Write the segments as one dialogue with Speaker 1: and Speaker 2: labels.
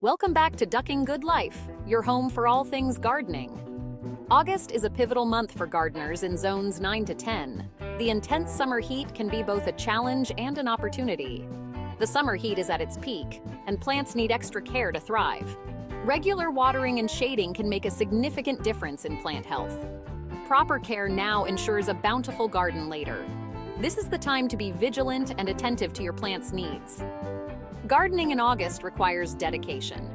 Speaker 1: Welcome back to Ducking Good Life, your home for all things gardening. August is a pivotal month for gardeners in zones 9 to 10. The intense summer heat can be both a challenge and an opportunity. The summer heat is at its peak, and plants need extra care to thrive. Regular watering and shading can make a significant difference in plant health. Proper care now ensures a bountiful garden later. This is the time to be vigilant and attentive to your plant's needs. Gardening in August requires dedication.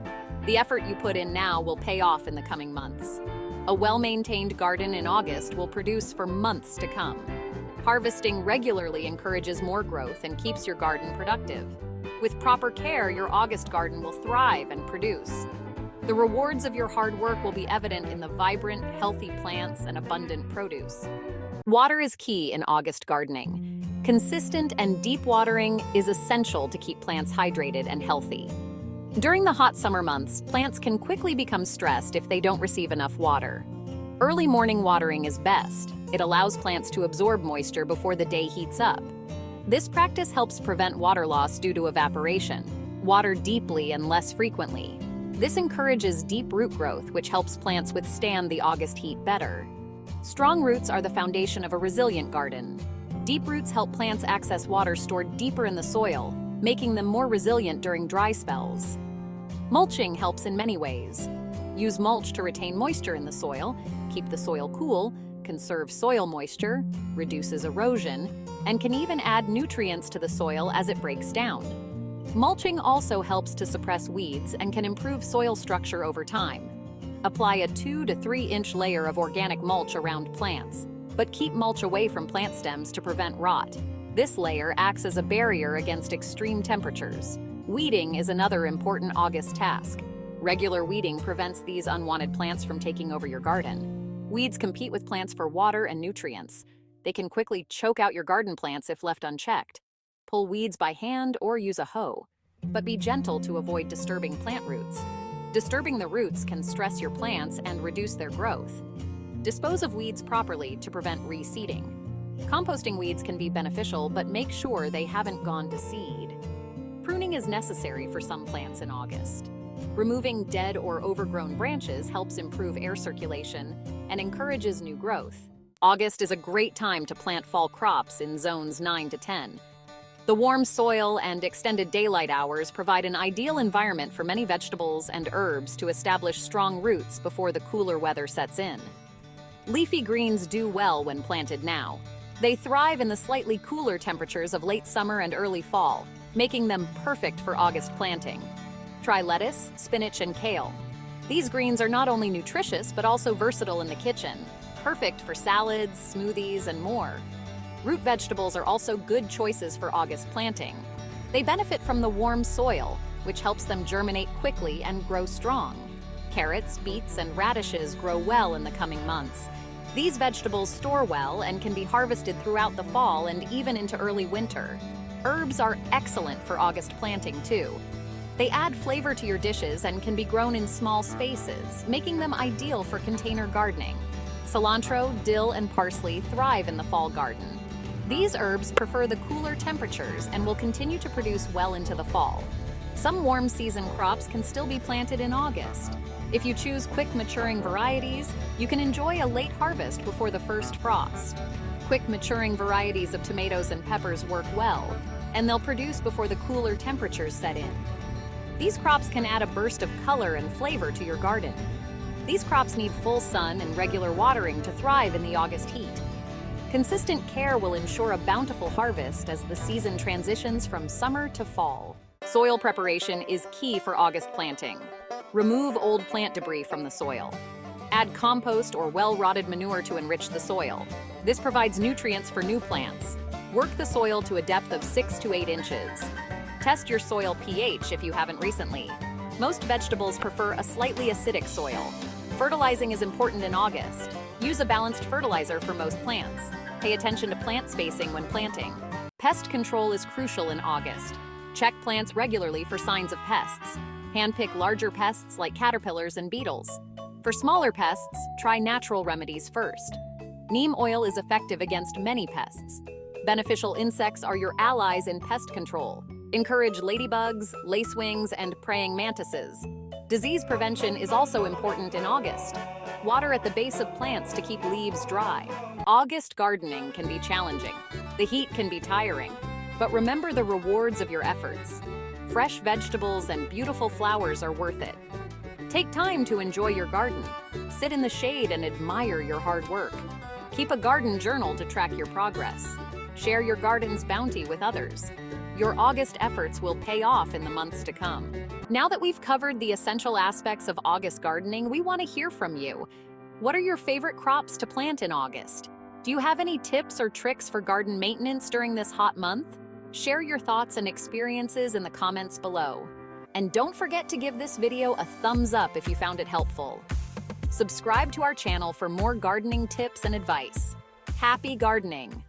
Speaker 1: The effort you put in now will pay off in the coming months. A well-maintained garden in August will produce for months to come. Harvesting regularly encourages more growth and keeps your garden productive. With proper care, your August garden will thrive and produce. The rewards of your hard work will be evident in the vibrant, healthy plants and abundant produce. Water is key in August gardening. Consistent and deep watering is essential to keep plants hydrated and healthy. During the hot summer months, plants can quickly become stressed if they don't receive enough water. Early morning watering is best. It allows plants to absorb moisture before the day heats up. This practice helps prevent water loss due to evaporation. Water deeply and less frequently. This encourages deep root growth, which helps plants withstand the August heat better. Strong roots are the foundation of a resilient garden. Deep roots help plants access water stored deeper in the soil, making them more resilient during dry spells. Mulching helps in many ways. Use mulch to retain moisture in the soil, keep the soil cool, conserve soil moisture, reduces erosion, and can even add nutrients to the soil as it breaks down. Mulching also helps to suppress weeds and can improve soil structure over time. Apply a 2 to 3 inch layer of organic mulch around plants, but keep mulch away from plant stems to prevent rot. This layer acts as a barrier against extreme temperatures. Weeding is another important August task. Regular weeding prevents these unwanted plants from taking over your garden. Weeds compete with plants for water and nutrients. They can quickly choke out your garden plants if left unchecked. Pull weeds by hand or use a hoe, but be gentle to avoid disturbing plant roots. Disturbing the roots can stress your plants and reduce their growth. Dispose of weeds properly to prevent reseeding. Composting weeds can be beneficial, but make sure they haven't gone to seed. Pruning is necessary for some plants in August. Removing dead or overgrown branches helps improve air circulation and encourages new growth. August is a great time to plant fall crops in zones 9 to 10. The warm soil and extended daylight hours provide an ideal environment for many vegetables and herbs to establish strong roots before the cooler weather sets in. Leafy greens do well when planted now. They thrive in the slightly cooler temperatures of late summer and early fall, making them perfect for August planting. Try lettuce, spinach, and kale. These greens are not only nutritious but also versatile in the kitchen, perfect for salads, smoothies, and more. Root vegetables are also good choices for August planting. They benefit from the warm soil, which helps them germinate quickly and grow strong. Carrots, beets, and radishes grow well in the coming months. These vegetables store well and can be harvested throughout the fall and even into early winter. Herbs are excellent for August planting too. They add flavor to your dishes and can be grown in small spaces, making them ideal for container gardening. Cilantro, dill, and parsley thrive in the fall garden. These herbs prefer the cooler temperatures and will continue to produce well into the fall. Some warm season crops can still be planted in August. If you choose quick maturing varieties, you can enjoy a late harvest before the first frost. Quick maturing varieties of tomatoes and peppers work well, and they'll produce before the cooler temperatures set in. These crops can add a burst of color and flavor to your garden. These crops need full sun and regular watering to thrive in the August heat. Consistent care will ensure a bountiful harvest as the season transitions from summer to fall. Soil preparation is key for August planting. Remove old plant debris from the soil. Add compost or well-rotted manure to enrich the soil. This provides nutrients for new plants. Work the soil to a depth of 6 to 8 inches. Test your soil pH if you haven't recently. Most vegetables prefer a slightly acidic soil. Fertilizing is important in August. Use a balanced fertilizer for most plants. Pay attention to plant spacing when planting. Pest control is crucial in August. Check plants regularly for signs of pests. Handpick larger pests like caterpillars and beetles. For smaller pests, try natural remedies first. Neem oil is effective against many pests. Beneficial insects are your allies in pest control. Encourage ladybugs, lacewings, and praying mantises. Disease prevention is also important in August. Water at the base of plants to keep leaves dry. August gardening can be challenging. The heat can be tiring. But remember the rewards of your efforts. Fresh vegetables and beautiful flowers are worth it. Take time to enjoy your garden. Sit in the shade and admire your hard work. Keep a garden journal to track your progress. Share your garden's bounty with others. Your August efforts will pay off in the months to come. Now that we've covered the essential aspects of August gardening, we want to hear from you. What are your favorite crops to plant in August? Do you have any tips or tricks for garden maintenance during this hot month? Share your thoughts and experiences in the comments below. And don't forget to give this video a thumbs up if you found it helpful. Subscribe to our channel for more gardening tips and advice. Happy gardening!